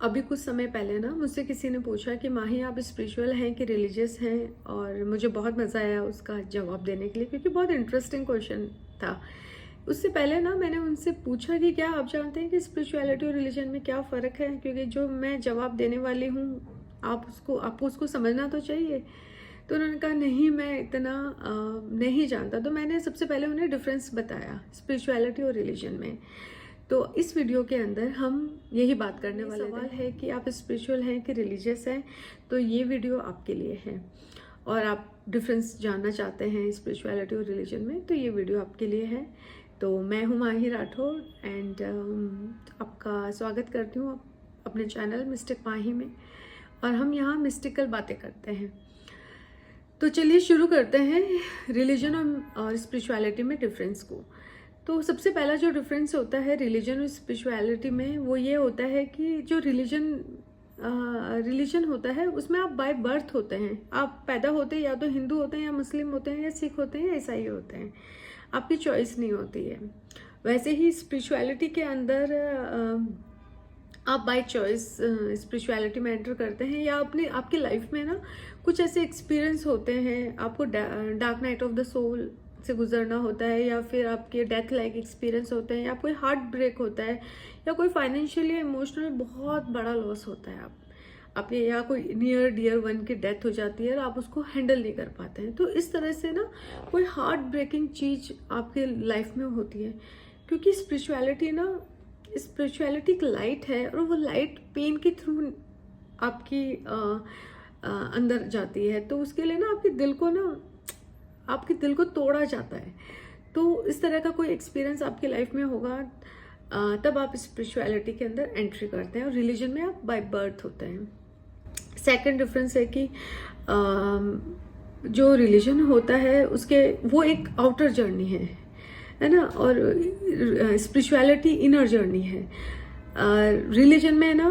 अभी कुछ समय पहले ना मुझसे किसी ने पूछा कि माही आप स्पिरिचुअल हैं कि रिलीजियस हैं, और मुझे बहुत मज़ा आया उसका जवाब देने के लिए, क्योंकि बहुत इंटरेस्टिंग क्वेश्चन था। उससे पहले ना मैंने उनसे पूछा कि क्या आप जानते हैं कि स्पिरिचुअलिटी और रिलीजन में क्या फ़र्क है, क्योंकि जो मैं जवाब देने वाली हूँ आपको उसको समझना तो चाहिए। तो उन्होंने कहा नहीं, मैं इतना नहीं जानता। तो मैंने सबसे पहले उन्हें डिफरेंस बताया स्पिरिचुअलिटी और रिलीजन में। तो इस वीडियो के अंदर हम यही बात करने वाले हैं। सवाल है कि आप स्पिरिचुअल हैं कि रिलीजियस हैं, तो ये वीडियो आपके लिए है। और आप डिफरेंस जानना चाहते हैं स्पिरिचुअलिटी और रिलीजन में, तो ये वीडियो आपके लिए है। तो मैं हूँ माही राठौर एंड आपका स्वागत करती हूँ अपने चैनल मिस्टिक माही में। और हम यहाँ मिस्टिकल बातें करते हैं। तो चलिए शुरू करते हैं रिलीजन और स्पिरिचुअलिटी में डिफरेंस को। तो सबसे पहला जो डिफरेंस होता है रिलीजन और स्पिरिचुअलिटी में, वो ये होता है कि जो रिलीजन होता है उसमें आप बाय बर्थ होते हैं। आप पैदा होते हैं या तो हिंदू होते हैं या मुस्लिम होते हैं या सिख होते हैं या ईसाई होते हैं, आपकी चॉइस नहीं होती है। वैसे ही स्पिरिचुअलिटी के अंदर आप बाय चॉइस स्पिरिचुअलिटी में एंटर करते हैं, या आपकी लाइफ में ना कुछ ऐसे एक्सपीरियंस होते हैं, आपको dark night of the soul से गुजरना होता है, या फिर आपके डेथ लाइक एक्सपीरियंस होते हैं, या कोई हार्ट ब्रेक होता है, या कोई फाइनेंशियली या इमोशनल बहुत बड़ा लॉस होता है आपके, या कोई नियर डियर वन की डेथ हो जाती है और आप उसको हैंडल नहीं कर पाते हैं। तो इस तरह से ना कोई हार्ट ब्रेकिंग चीज़ आपके लाइफ में होती है, क्योंकि स्पिरिचुअलिटी एक लाइट है, और वो लाइट पेन के थ्रू आपकी अंदर जाती है। तो उसके लिए ना आपके दिल को तोड़ा जाता है। तो इस तरह का कोई एक्सपीरियंस आपकी लाइफ में होगा, तब आप स्पिरिचुअलिटी के अंदर एंट्री करते हैं, और रिलीजन में आप बाय बर्थ होते हैं। सेकंड डिफरेंस है कि जो रिलीजन होता है वो एक आउटर जर्नी है ना, और स्पिरिचुअलिटी इनर जर्नी है। रिलीजन में ना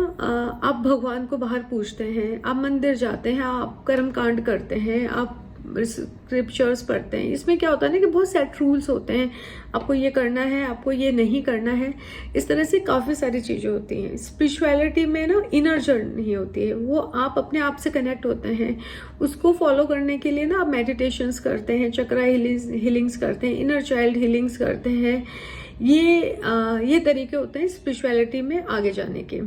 आप भगवान को बाहर पूजते हैं, आप मंदिर जाते हैं, आप कर्म कांड करते हैं, आप स्क्रिप्चर्स पढ़ते हैं। इसमें क्या होता है ना कि बहुत सेट रूल्स होते हैं, आपको ये करना है, आपको ये नहीं करना है। इस तरह से काफ़ी सारी चीज़ें होती हैं। स्पिरिचुअलिटी में ना इनर जर्नी होती है, वो आप अपने आप से कनेक्ट होते हैं। उसको फॉलो करने के लिए ना आप मेडिटेशंस करते हैं, चक्रा हीलिंग्स करते हैं, इनर चाइल्ड हीलिंग्स करते हैं। ये तरीके होते हैं स्पिरिचुअलिटी में आगे जाने के।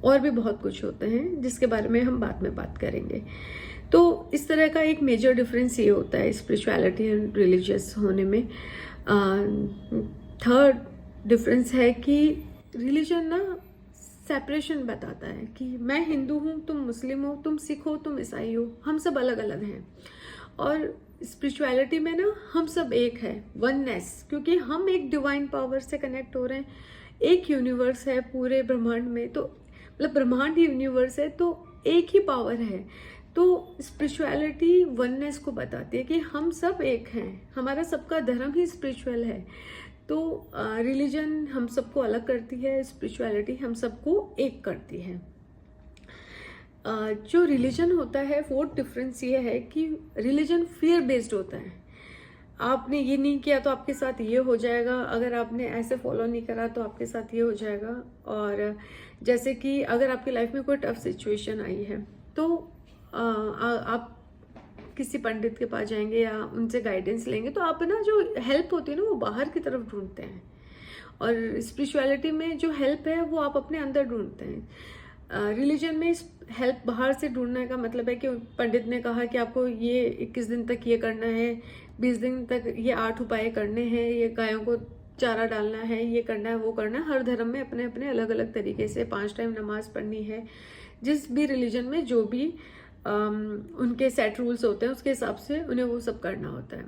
और भी बहुत कुछ होते हैं जिसके बारे में हम बाद में बात करेंगे। तो इस तरह का एक मेजर डिफरेंस ये होता है स्पिरिचुअलिटी एंड रिलीजियस होने में। थर्ड डिफरेंस है कि रिलीजन ना सेपरेशन बताता है कि मैं हिंदू हूँ, तुम मुस्लिम हो, तुम सिख हो, तुम ईसाई हो, हम सब अलग अलग हैं। और स्पिरिचुअलिटी में ना हम सब एक है, वननेस, क्योंकि हम एक डिवाइन पावर से कनेक्ट हो रहे हैं। एक यूनिवर्स है पूरे ब्रह्मांड में, तो मतलब ब्रह्मांड ही यूनिवर्स है, तो एक ही पावर है। तो स्पिरिचुअलिटी वननेस को बताती है कि हम सब एक हैं, हमारा सबका धर्म ही स्पिरिचुअल है। तो रिलीजन हम सबको अलग करती है, स्पिरिचुअलिटी हम सबको एक करती है। जो रिलीजन होता है, फोर्थ डिफरेंस ये है कि रिलीजन फियर बेस्ड होता है। आपने ये नहीं किया तो आपके साथ ये हो जाएगा, अगर आपने ऐसे फॉलो नहीं करा तो आपके साथ ये हो जाएगा। और जैसे कि अगर आपकी लाइफ में कोई टफ सिचुएशन आई है, तो आप किसी पंडित के पास जाएंगे या उनसे गाइडेंस लेंगे, तो आप ना जो हेल्प होती है ना वो बाहर की तरफ ढूंढते हैं। और स्पिरिचुअलिटी में जो हेल्प है वो आप अपने अंदर ढूंढते हैं। रिलीजन में हेल्प बाहर से ढूंढने का मतलब है कि पंडित ने कहा कि आपको ये 21 दिन तक ये करना है, 20 दिन तक ये 8 उपाय करने हैं, ये गायों को चारा डालना है, ये करना है, वो करना है। हर धर्म में अपने अपने अलग अलग तरीके से 5 टाइम नमाज पढ़नी है। जिस भी रिलीजन में जो भी उनके सेट रूल्स होते हैं उसके हिसाब से उन्हें वो सब करना होता है।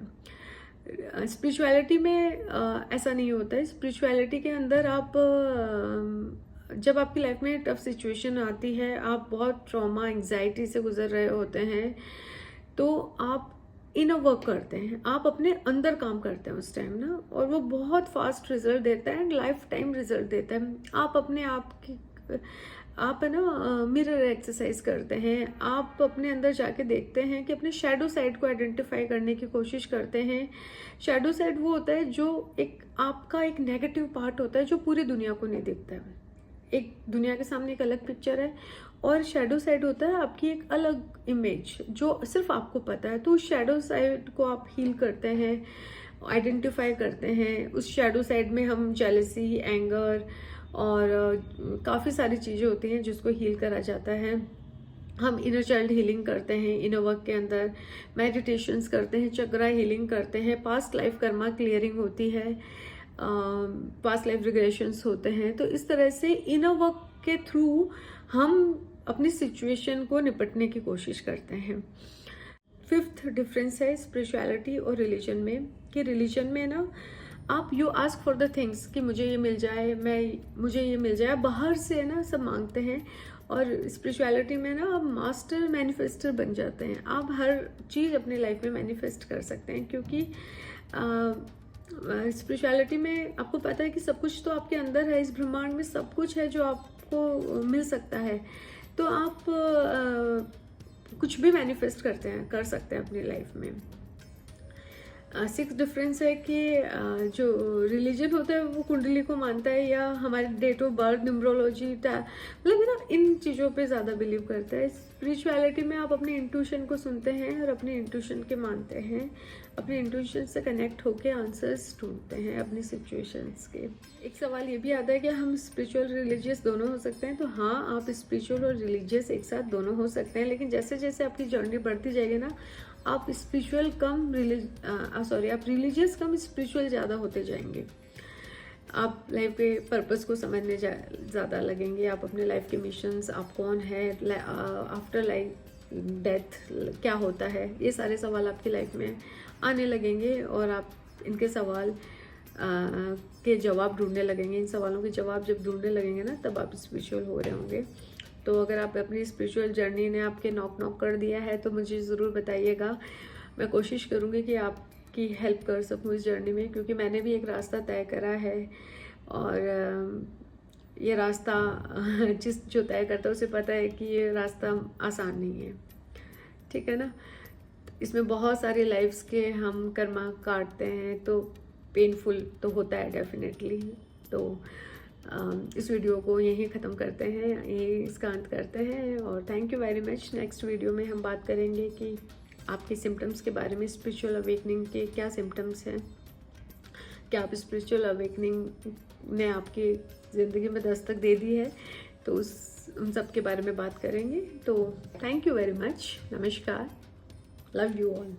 स्पिरिचुअलिटी में ऐसा नहीं होता है। स्पिरिचुअलिटी के अंदर आप जब आपकी लाइफ में टफ सिचुएशन आती है, आप बहुत ट्रॉमा एंग्जाइटी से गुजर रहे होते हैं, तो आप इनर वर्क करते हैं, आप अपने अंदर काम करते हैं उस टाइम ना, और वो बहुत फास्ट रिजल्ट देता है एंड लाइफ टाइम रिजल्ट देता है। आप अपने आप है ना मिरर एक्सरसाइज करते हैं, आप अपने अंदर जाके देखते हैं कि अपने शैडो साइड को आइडेंटिफाई करने की कोशिश करते हैं। शैडो साइड वो होता है जो आपका एक नेगेटिव पार्ट होता है जो पूरी दुनिया को नहीं दिखता है। एक दुनिया के सामने एक अलग पिक्चर है, और शेडो साइड होता है आपकी एक अलग इमेज जो सिर्फ आपको पता है। तो उस शेडो साइड को आप हील करते हैं, आइडेंटिफाई करते हैं। उस शेडो साइड में हम जेलसी, एंगर और काफ़ी सारी चीज़ें होती हैं जिसको हील करा जाता है। हम इनर चाइल्ड हीलिंग करते हैं, इनर वर्क के अंदर मेडिटेशंस करते हैं, चक्रा हीलिंग करते हैं, पास्ट लाइफ कर्मा क्लियरिंग होती है, पास्ट लाइफ रिग्रेशंस होते हैं। तो इस तरह से इनर वर्क के थ्रू हम अपनी सिचुएशन को निपटने की कोशिश करते हैं। फिफ्थ डिफरेंस है स्पिरिचुअलिटी और रिलीजन में, कि रिलीजन में ना आप you ask for the things कि मुझे ये मिल जाए, मुझे ये मिल जाए, बाहर से ना सब मांगते हैं। और स्पिरिचुअलिटी में ना आप मास्टर मैनिफेस्टर बन जाते हैं। आप हर चीज़ अपने लाइफ में मैनिफेस्ट कर सकते हैं, क्योंकि स्पिरिचुअलिटी में आपको पता है कि सब कुछ तो आपके अंदर है, इस ब्रह्मांड में सब कुछ है जो आपको मिल सकता है। तो आप कुछ भी मैनिफेस्ट कर सकते हैं अपनी लाइफ में। सिक्स डिफरेंस है कि जो रिलीजन होता है वो कुंडली को मानता है, या हमारे डेट ऑफ बर्थ, न्यूमरोलॉजी, मतलब ना इन चीज़ों पे ज़्यादा बिलीव करता है। स्पिरिचुअलिटी में आप अपने इंट्यूशन को सुनते हैं और अपने इंट्यूशन के मानते हैं, अपने इंट्यूशन से कनेक्ट होकर आंसर्स ढूंढते हैं अपनी सिचुएशंस के। एक सवाल ये भी आता है कि हम स्पिरिचुअल रिलीजियस दोनों हो सकते हैं। तो हाँ, आप स्पिरिचुअल और रिलीजियस एक साथ दोनों हो सकते हैं, लेकिन जैसे जैसे आपकी जर्नी बढ़ती जाएगी ना, आप स्पिरिचुअल कम आप रिलीजियस कम स्पिरिचुअल ज़्यादा होते जाएंगे। आप लाइफ के पर्पस को समझने ज़्यादा लगेंगे। आप अपने लाइफ के मिशंस, आप कौन है, आफ्टर लाइफ डेथ क्या होता है, ये सारे सवाल आपकी लाइफ में आने लगेंगे, और आप इनके सवाल के जवाब ढूंढने लगेंगे। इन सवालों के जवाब जब ढूंढने लगेंगे ना, तब आप स्पिरिचुअल हो रहे होंगे। तो अगर आप अपनी स्पिरिचुअल जर्नी ने आपके नॉक कर दिया है तो मुझे ज़रूर बताइएगा। मैं कोशिश करूँगी कि आपकी हेल्प कर सकूँ इस जर्नी में, क्योंकि मैंने भी एक रास्ता तय करा है, और ये रास्ता जो तय करता है उसे पता है कि ये रास्ता आसान नहीं है, ठीक है ना। इसमें बहुत सारी लाइफ्स के हम कर्मा काटते हैं, तो पेनफुल तो होता है डेफिनेटली। तो इस वीडियो को यहीं ख़त्म करते हैं, यहीं इसका अंत करते हैं, और thank you very much. Next video में हम बात करेंगे कि आपके सिम्टम्स के बारे में, स्पिरिचुअल अवेकनिंग के क्या सिम्टम्स हैं, क्या आप स्पिरिचुअल अवेकनिंग ने आपकी ज़िंदगी में दस्तक दे दी है, तो उन सब के बारे में बात करेंगे। तो थैंक यू वेरी मच, नमस्कार, लव यू ऑल।